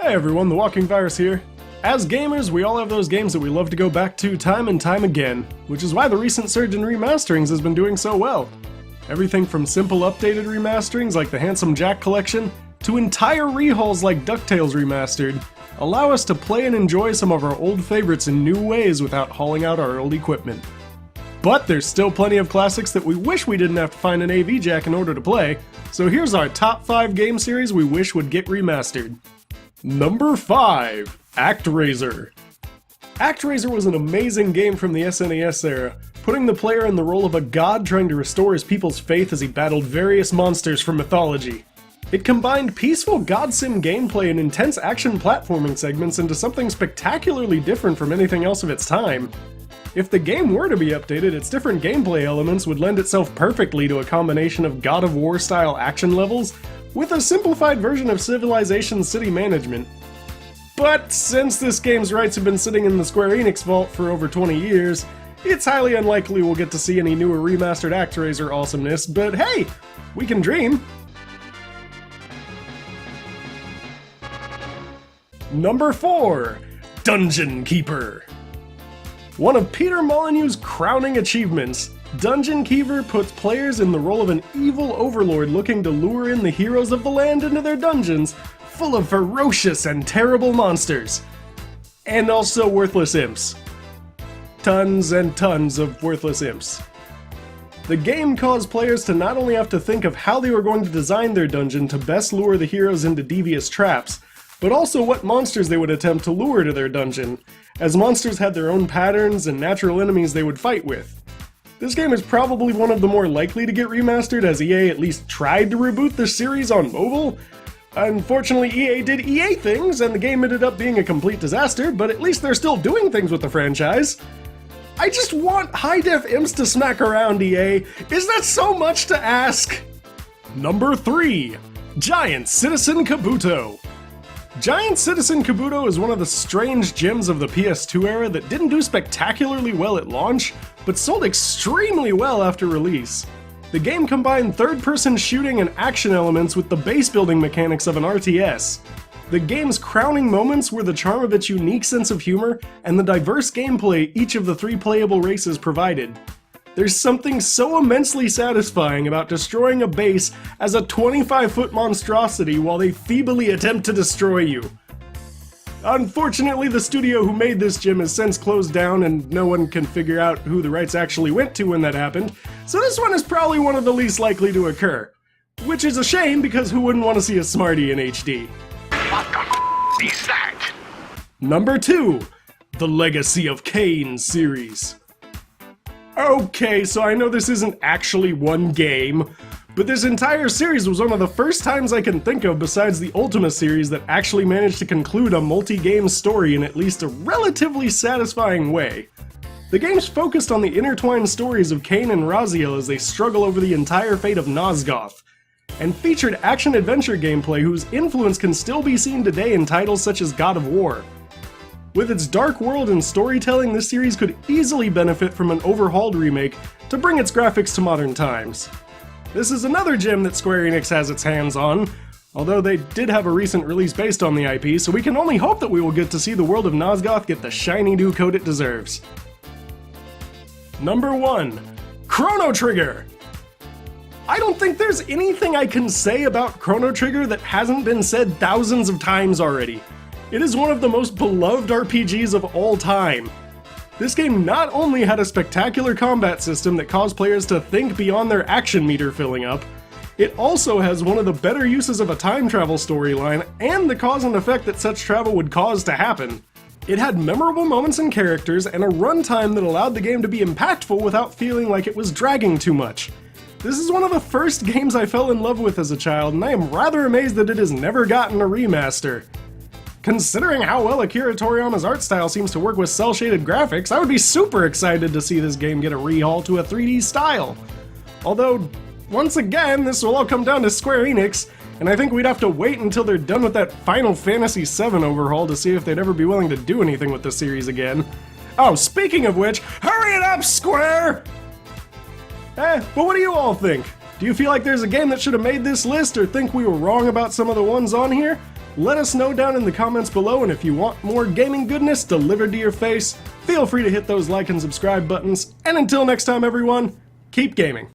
Hi everyone, the Walking Virus here. As gamers, we all have those games that we love to go back to time and time again, which is why the recent surge in remasterings has been doing so well. Everything from simple updated remasterings like the Handsome Jack collection, to entire rehauls like DuckTales Remastered, allow us to play and enjoy some of our old favorites in new ways without hauling out our old equipment. But there's still plenty of classics that we wish we didn't have to find an AV jack in order to play, so here's our top 5 game series we wish would get remastered. Number 5. ActRaiser. ActRaiser was an amazing game from the SNES era, putting the player in the role of a god trying to restore his people's faith as he battled various monsters from mythology. It combined peaceful god sim gameplay and intense action platforming segments into something spectacularly different from anything else of its time. If the game were to be updated, its different gameplay elements would lend itself perfectly to a combination of God of War style action levels with a simplified version of Civilization's city management. But since this game's rights have been sitting in the Square Enix vault for over 20 years, it's highly unlikely we'll get to see any newer remastered ActRaiser awesomeness, but hey, we can dream! Number 4. Dungeon Keeper. One of Peter Molyneux's crowning achievements, Dungeon Keeper puts players in the role of an evil overlord looking to lure in the heroes of the land into their dungeons, full of ferocious and terrible monsters. And also worthless imps. Tons and tons of worthless imps. The game caused players to not only have to think of how they were going to design their dungeon to best lure the heroes into devious traps, but also what monsters they would attempt to lure to their dungeon, as monsters had their own patterns and natural enemies they would fight with. This game is probably one of the more likely to get remastered, as EA at least tried to reboot the series on mobile. Unfortunately, EA did EA things, and the game ended up being a complete disaster, but at least they're still doing things with the franchise. I just want high-def imps to smack around, EA. Is that so much to ask? Number 3. Giant Citizen Kabuto. Giant Citizen Kabuto is one of the strange gems of the PS2 era that didn't do spectacularly well at launch, but sold extremely well after release. The game combined third-person shooting and action elements with the base-building mechanics of an RTS. The game's crowning moments were the charm of its unique sense of humor and the diverse gameplay each of the 3 playable races provided. There's something so immensely satisfying about destroying a base as a 25-foot monstrosity while they feebly attempt to destroy you. Unfortunately, the studio who made this gem has since closed down and no one can figure out who the rights actually went to when that happened, so this one is probably one of the least likely to occur. Which is a shame, because who wouldn't want to see a Smarty in HD? What the f*** is that? Number 2. The Legacy of Kain series. Okay, so I know this isn't actually one game, but this entire series was one of the first times I can think of besides the Ultima series that actually managed to conclude a multi-game story in at least a relatively satisfying way. The game's focused on the intertwined stories of Kain and Raziel as they struggle over the entire fate of Nosgoth, and featured action-adventure gameplay whose influence can still be seen today in titles such as God of War. With its dark world and storytelling, this series could easily benefit from an overhauled remake to bring its graphics to modern times. This is another gem that Square Enix has its hands on, although they did have a recent release based on the IP, so we can only hope that we will get to see the world of Nosgoth get the shiny new coat it deserves. Number 1. Chrono Trigger. I don't think there's anything I can say about Chrono Trigger that hasn't been said thousands of times already. It is one of the most beloved RPGs of all time. This game not only had a spectacular combat system that caused players to think beyond their action meter filling up, it also has one of the better uses of a time travel storyline and the cause and effect that such travel would cause to happen. It had memorable moments and characters and a runtime that allowed the game to be impactful without feeling like it was dragging too much. This is one of the first games I fell in love with as a child, and I am rather amazed that it has never gotten a remaster. Considering how well Akira Toriyama's art style seems to work with cel-shaded graphics, I would be super excited to see this game get a rehaul to a 3D style. Although, once again, this will all come down to Square Enix, and I think we'd have to wait until they're done with that Final Fantasy VII overhaul to see if they'd ever be willing to do anything with the series again. Oh, speaking of which, hurry it up, Square! But what do you all think? Do you feel like there's a game that should have made this list, or think we were wrong about some of the ones on here? Let us know down in the comments below, and if you want more gaming goodness delivered to your face, feel free to hit those like and subscribe buttons. And until next time everyone, keep gaming.